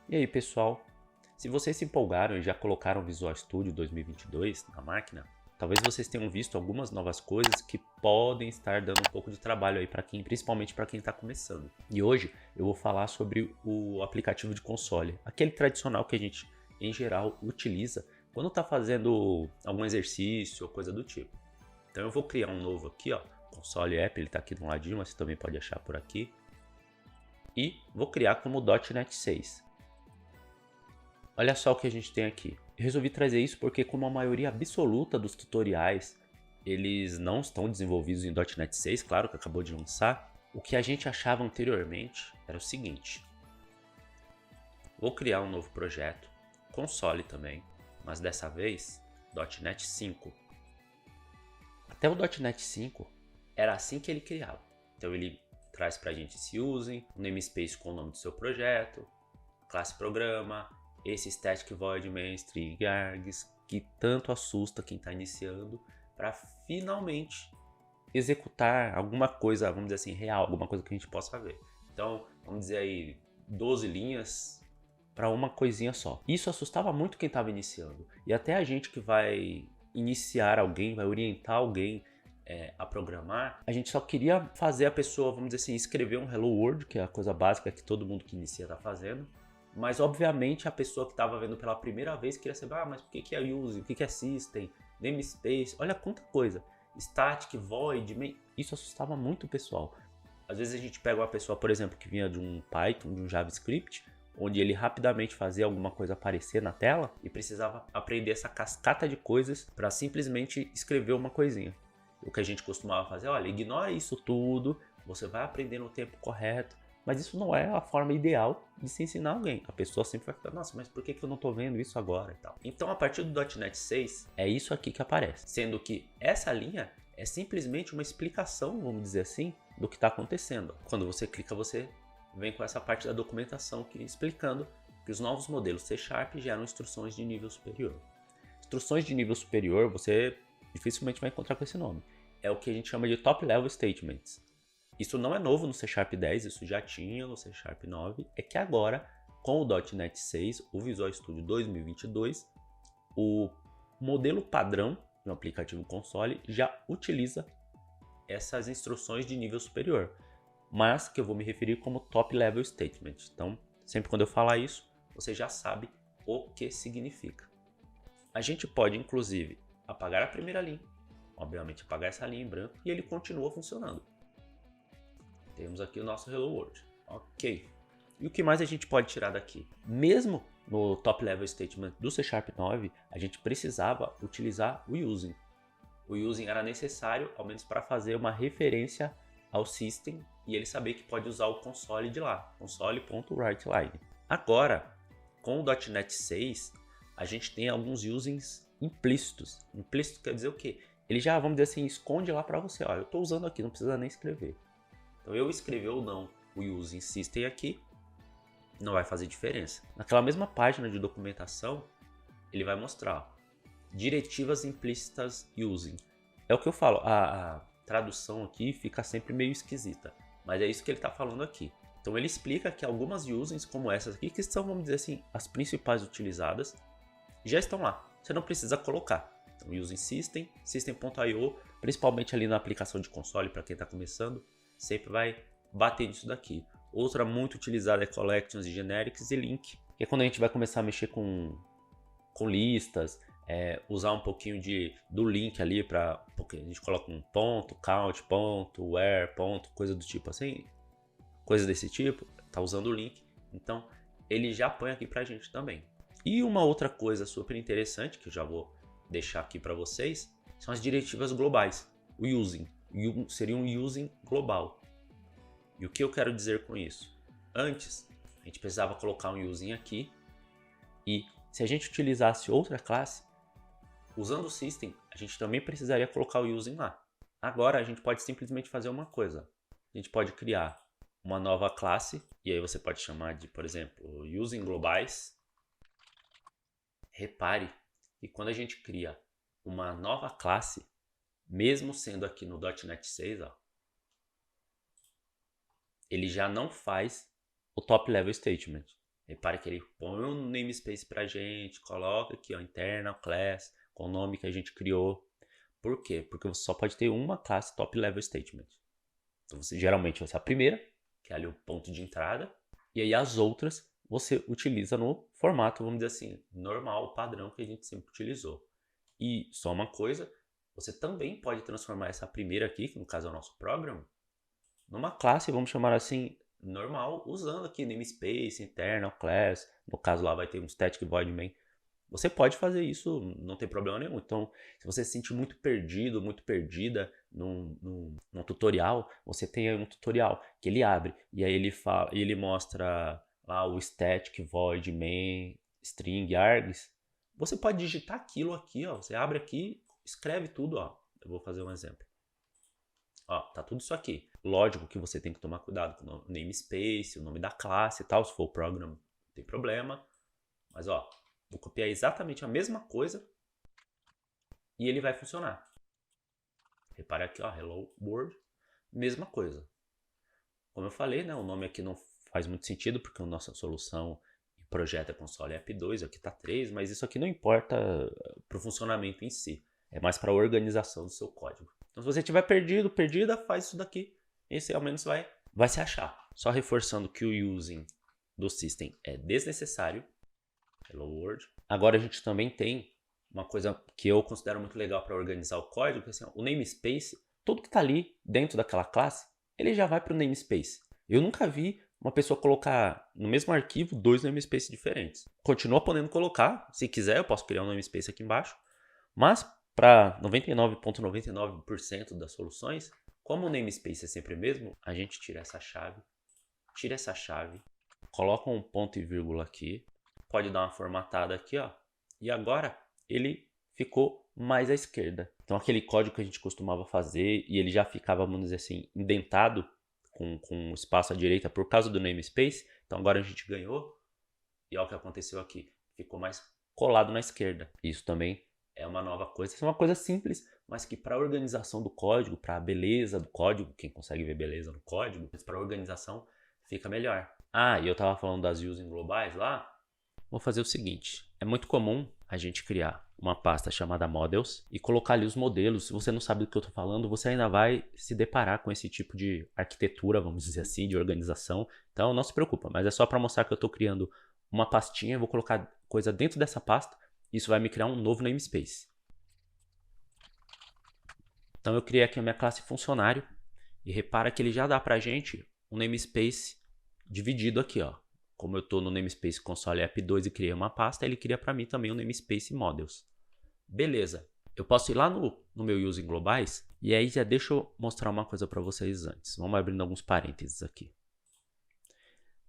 E aí, pessoal? Se vocês se empolgaram e já colocaram o Visual Studio 2022 na máquina, talvez vocês tenham visto algumas novas coisas que podem estar dando um pouco de trabalho aí para quem, principalmente para quem está começando. E hoje eu vou falar sobre o aplicativo de console, aquele tradicional que a gente, em geral, utiliza quando está fazendo algum exercício ou coisa do tipo. Então eu vou criar um novo aqui, ó, console app, ele está aqui do ladinho, mas você também pode achar por aqui. E vou criar como .NET 6. Olha só o que a gente tem aqui. Eu resolvi trazer isso porque como a maioria absoluta dos tutoriais, eles não estão desenvolvidos em .NET 6, claro que acabou de lançar, o que a gente achava anteriormente era o seguinte. Vou criar um novo projeto, console também, mas dessa vez .NET 5. Até o .NET 5 era assim que ele criava. Então ele traz pra gente esse usem, um namespace com o nome do seu projeto, classe programa, esse static void main string args que tanto assusta quem está iniciando, para finalmente executar alguma coisa, vamos dizer assim, real, alguma coisa que a gente possa ver. Então, vamos dizer aí 12 linhas para uma coisinha só. Isso assustava muito quem estava iniciando. E até a gente que vai iniciar alguém, vai orientar alguém a programar, a gente só queria fazer a pessoa, vamos dizer assim, escrever um Hello World, que é a coisa básica que todo mundo que inicia está fazendo. Mas obviamente a pessoa que estava vendo pela primeira vez queria saber, mas o que é use, o que é system, namespace, olha quanta coisa. Static, void, main. Isso assustava muito o pessoal. Às vezes a gente pega uma pessoa, por exemplo, que vinha de um Python, de um JavaScript, onde ele rapidamente fazia alguma coisa aparecer na tela e precisava aprender essa cascata de coisas para simplesmente escrever uma coisinha. O que a gente costumava fazer, olha, ignora isso tudo, você vai aprender no tempo correto. Mas isso não é a forma ideal de se ensinar alguém. A pessoa sempre vai ficar, nossa, mas por que eu não estou vendo isso agora e tal? Então, a partir do .NET 6, é isso aqui que aparece. Sendo que essa linha é simplesmente uma explicação, vamos dizer assim, do que está acontecendo. Quando você clica, você vem com essa parte da documentação aqui explicando que os novos modelos C# geram instruções de nível superior. Instruções de nível superior, você dificilmente vai encontrar com esse nome. É o que a gente chama de Top Level Statements. Isso não é novo no C# 10, isso já tinha no C# 9, é que agora, com o .NET 6, o Visual Studio 2022, o modelo padrão de um aplicativo console já utiliza essas instruções de nível superior, mas que eu vou me referir como Top Level Statement. Então, sempre quando eu falar isso, você já sabe o que significa. A gente pode, inclusive, apagar a primeira linha, obviamente apagar essa linha em branco, e ele continua funcionando. Temos aqui o nosso Hello World. Ok. E o que mais a gente pode tirar daqui? Mesmo no Top Level Statement do C# 9, a gente precisava utilizar o using. O using era necessário, ao menos para fazer uma referência ao system e ele saber que pode usar o console de lá, console.writeLine. Agora, com o .NET 6, a gente tem alguns usings implícitos. Implícito quer dizer o quê? Ele já, vamos dizer assim, esconde lá para você. Ó, eu estou usando aqui, não precisa nem escrever. Então eu escrever ou não o using system aqui não vai fazer diferença. Naquela mesma página de documentação, ele vai mostrar ó, diretivas implícitas using. É o que eu falo, a tradução aqui fica sempre meio esquisita, mas é isso que ele está falando aqui. Então ele explica que algumas usings como essas aqui, que são, vamos dizer assim, as principais utilizadas, já estão lá. Você não precisa colocar. Então using system, system.io, principalmente ali na aplicação de console para quem está começando, sempre vai bater nisso daqui. Outra muito utilizada é Collections e Generics e Link, que é quando a gente vai começar a mexer com listas, usar um pouquinho do link ali para, porque a gente coloca um ponto, count, ponto, where, ponto, coisa do tipo assim, coisa desse tipo, tá usando o link, então ele já põe aqui pra gente também. E uma outra coisa super interessante que eu já vou deixar aqui para vocês são as diretivas globais, o using. Seria um using global. E o que eu quero dizer com isso? Antes, a gente precisava colocar um using aqui e se a gente utilizasse outra classe, usando o system, a gente também precisaria colocar o using lá. Agora a gente pode simplesmente fazer uma coisa. A gente pode criar uma nova classe e aí você pode chamar de, por exemplo, using globais. Repare que quando a gente cria uma nova classe, mesmo sendo aqui no .NET 6, ó, ele já não faz o top level statement. Repare que ele põe um namespace pra gente, coloca aqui, ó, internal class, com o nome que a gente criou. Por quê? Porque você só pode ter uma classe top level statement. Então, geralmente vai ser a primeira, que é ali o ponto de entrada, e aí as outras você utiliza no formato, vamos dizer assim, normal, padrão que a gente sempre utilizou. E só uma coisa, você também pode transformar essa primeira aqui, que no caso é o nosso program, numa classe, vamos chamar assim, normal, usando aqui namespace, internal class, no caso lá vai ter um static void main. Você pode fazer isso, não tem problema nenhum. Então, se você se sentir muito perdido, muito perdida num tutorial, você tem aí um tutorial que ele abre e aí ele fala, ele mostra lá o static void main string args. Você pode digitar aquilo aqui, ó. Você abre aqui, escreve tudo, ó. Eu vou fazer um exemplo. Ó, tá tudo isso aqui. Lógico que você tem que tomar cuidado com o namespace, o nome da classe e tal. Se for o program, não tem problema. Mas ó, vou copiar exatamente a mesma coisa e ele vai funcionar. Repare aqui, ó, hello world, mesma coisa. Como eu falei, né, o nome aqui não faz muito sentido porque a nossa solução e projeto é console app 2, aqui tá 3, mas isso aqui não importa para o funcionamento em si. É mais para a organização do seu código. Então, se você estiver perdido, perdida, faz isso daqui. Esse ao menos vai se achar. Só reforçando que o using do system é desnecessário. Hello world. Agora a gente também tem uma coisa que eu considero muito legal para organizar o código, que é assim, o namespace, tudo que está ali dentro daquela classe, ele já vai para o namespace. Eu nunca vi uma pessoa colocar no mesmo arquivo 2 namespaces diferentes. Continua podendo colocar, se quiser eu posso criar um namespace aqui embaixo, mas para 99,99% das soluções, como o namespace é sempre o mesmo, a gente tira essa chave, coloca um ponto e vírgula aqui, pode dar uma formatada aqui, ó, e agora ele ficou mais à esquerda. Então aquele código que a gente costumava fazer e ele já ficava, vamos dizer assim, indentado com espaço à direita por causa do namespace, então agora a gente ganhou e olha o que aconteceu aqui, ficou mais colado na esquerda. Isso também é uma nova coisa, isso é uma coisa simples, mas que para a organização do código, para a beleza do código, quem consegue ver beleza no código, para a organização fica melhor. Ah, e eu estava falando das using globais lá, vou fazer o seguinte, é muito comum a gente criar uma pasta chamada models e colocar ali os modelos. Se você não sabe do que eu estou falando, você ainda vai se deparar com esse tipo de arquitetura, vamos dizer assim, de organização. Então não se preocupa, mas é só para mostrar que eu estou criando uma pastinha, eu vou colocar coisa dentro dessa pasta, isso vai me criar um novo namespace. Então eu criei aqui a minha classe funcionário e repara que ele já dá pra gente um namespace dividido aqui, ó. Como eu estou no namespace console app 2 e criei uma pasta, ele cria para mim também um namespace models. Beleza. Eu posso ir lá no meu using globais e aí já deixa eu mostrar uma coisa para vocês antes. Vamos abrindo alguns parênteses aqui.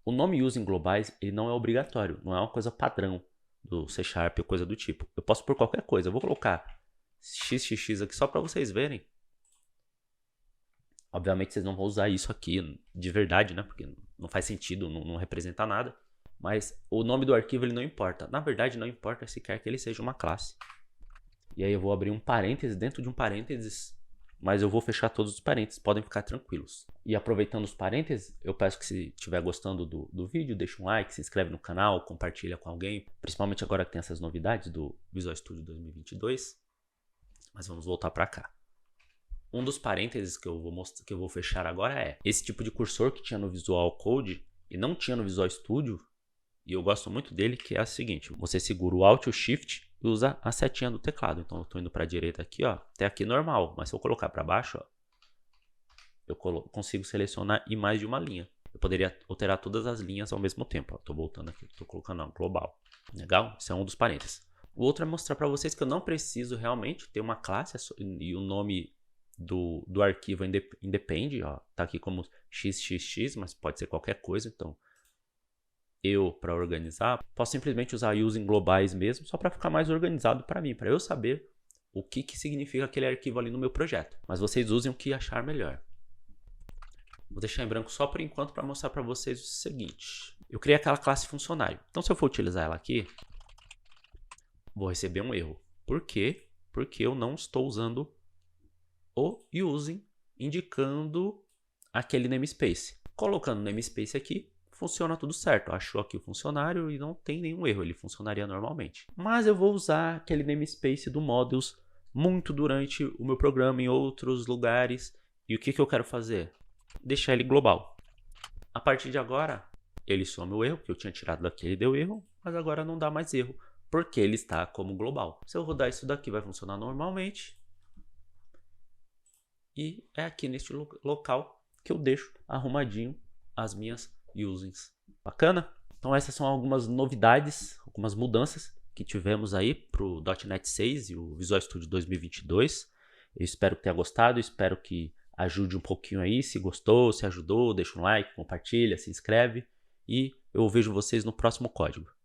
O nome using globais ele não é obrigatório, não é uma coisa padrão do C# ou coisa do tipo. Eu posso pôr qualquer coisa. Eu vou colocar xxx aqui só para vocês verem. Obviamente vocês não vão usar isso aqui de verdade, né? Porque não faz sentido, não representa nada. Mas o nome do arquivo ele não importa. Na verdade não importa se quer que ele seja uma classe. E aí eu vou abrir um parênteses dentro de um parênteses, mas eu vou fechar todos os parênteses, podem ficar tranquilos. E aproveitando os parênteses, eu peço que se estiver gostando do vídeo, deixa um like, se inscreve no canal, compartilha com alguém. Principalmente agora que tem essas novidades do Visual Studio 2022. Mas vamos voltar para cá. Um dos parênteses que eu vou fechar agora é esse tipo de cursor que tinha no Visual Code e não tinha no Visual Studio, e eu gosto muito dele, que é o seguinte, você segura o Alt e o Shift e usa a setinha do teclado. Então eu estou indo para a direita aqui, ó, até aqui normal, mas se eu colocar para baixo, ó, eu consigo selecionar em mais de uma linha. Eu poderia alterar todas as linhas ao mesmo tempo. Estou voltando aqui, estou colocando ó, global. Legal? Esse é um dos parênteses. O outro é mostrar para vocês que eu não preciso realmente ter uma classe e o nome do arquivo independe, ó, tá aqui como xxx, mas pode ser qualquer coisa, então eu, para organizar, posso simplesmente usar using globais mesmo, só para ficar mais organizado para mim, para eu saber o que significa aquele arquivo ali no meu projeto, mas vocês usem o que achar melhor. Vou deixar em branco só por enquanto para mostrar para vocês o seguinte, eu criei aquela classe funcionário, então se eu for utilizar ela aqui, vou receber um erro. Por quê? Porque eu não estou usando o using indicando aquele namespace. Colocando o namespace aqui, funciona tudo certo. Achou aqui o funcionário e não tem nenhum erro, ele funcionaria normalmente. Mas eu vou usar aquele namespace do modules muito durante o meu programa em outros lugares. E o que eu quero fazer? Deixar ele global. A partir de agora, ele some o erro, que eu tinha tirado daqui, ele deu erro, mas agora não dá mais erro, porque ele está como global. Se eu rodar isso daqui, vai funcionar normalmente. E é aqui neste local que eu deixo arrumadinho as minhas usings. Bacana? Então essas são algumas novidades, algumas mudanças que tivemos aí para o .NET 6 e o Visual Studio 2022. Eu espero que tenha gostado, espero que ajude um pouquinho aí. Se gostou, se ajudou, deixa um like, compartilha, se inscreve. E eu vejo vocês no próximo código.